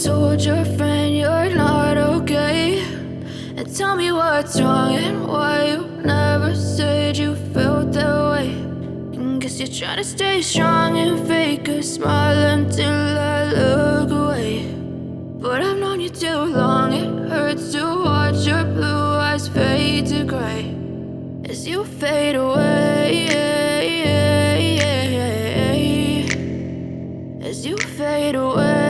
told your friend you're not okay, and tell me what's wrong and why you never said you felt that way. And guess you're trying to stay strong and fake a smile until I look away. But I've known you too long, it hurts to watch your blue eyes fade to gray as you fade away, as you fade away.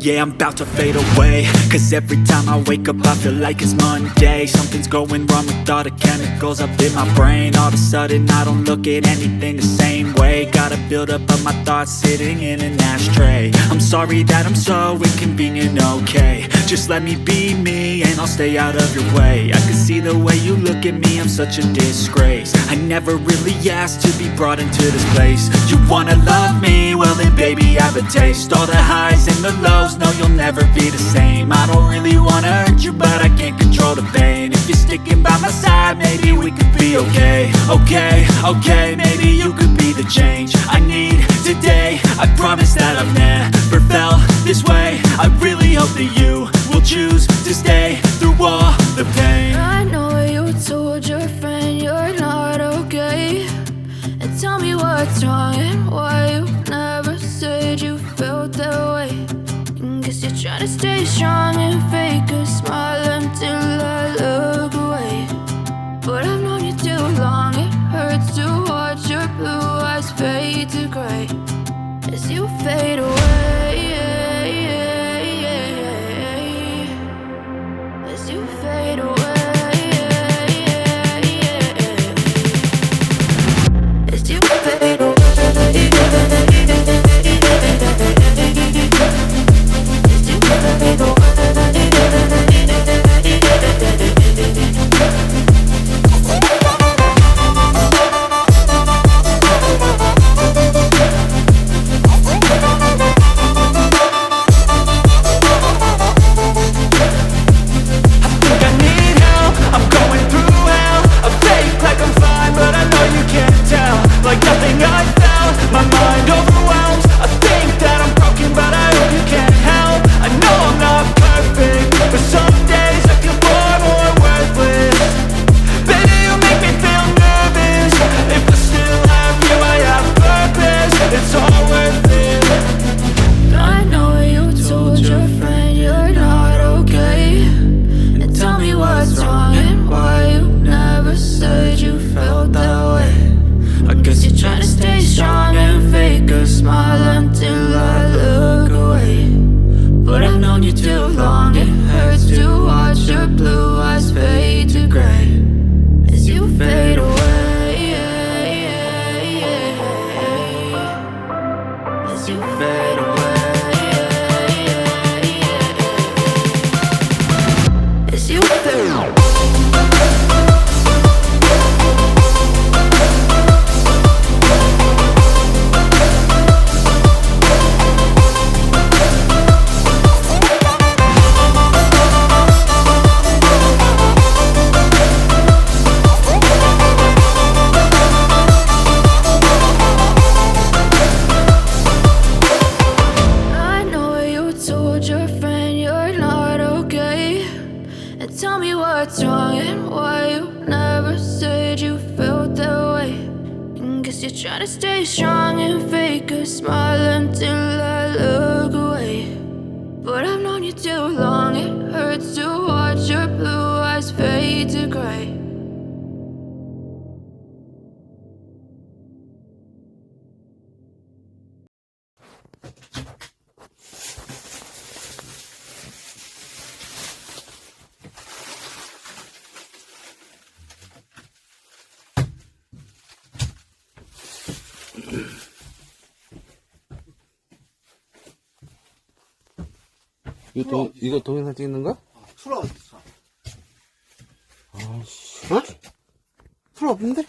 Yeah, I'm about to fade away, cause every time I wake up I feel like it's Monday. Something's going wrong with all the chemicals up in my brain. All of a sudden I don't look at anything the same way. Gotta build up of my thoughts sitting in an ashtray. I'm sorry that I'm so inconvenient, okay. Just let me be me and I'll stay out of your way. I can see the way you look at me, I'm such a disgrace. I never really asked to be brought into this place. You wanna love me? Well then baby I have a taste. All the highs and the lows, no you'll never be the same. I don't really wanna hurt you but I can't control the pain. If you're sticking by my side maybe we could be okay. Okay, maybe you could be the change I need today. I promise that I've never felt this way. I really hope that you will choose to stay through all the pain. I know you told your friend you're not okay, and tell me what's wrong and why you never said you felt that way. And guess you're trying to stay strong and fake a smile until I look away. But I've known you too long, it hurts to watch your blue eyes fade to gray as you fade away, as you fade away, as you fade away. Tell me what's wrong and why you never said you felt that way. And guess you're trying to stay strong and fake a smile until I look away. But I've known you too long, it hurts to watch your blue eyes fade to gray. 이거 동영상 찍는 거야? 술 어디 있어? 아씨. 어? 술 없는데?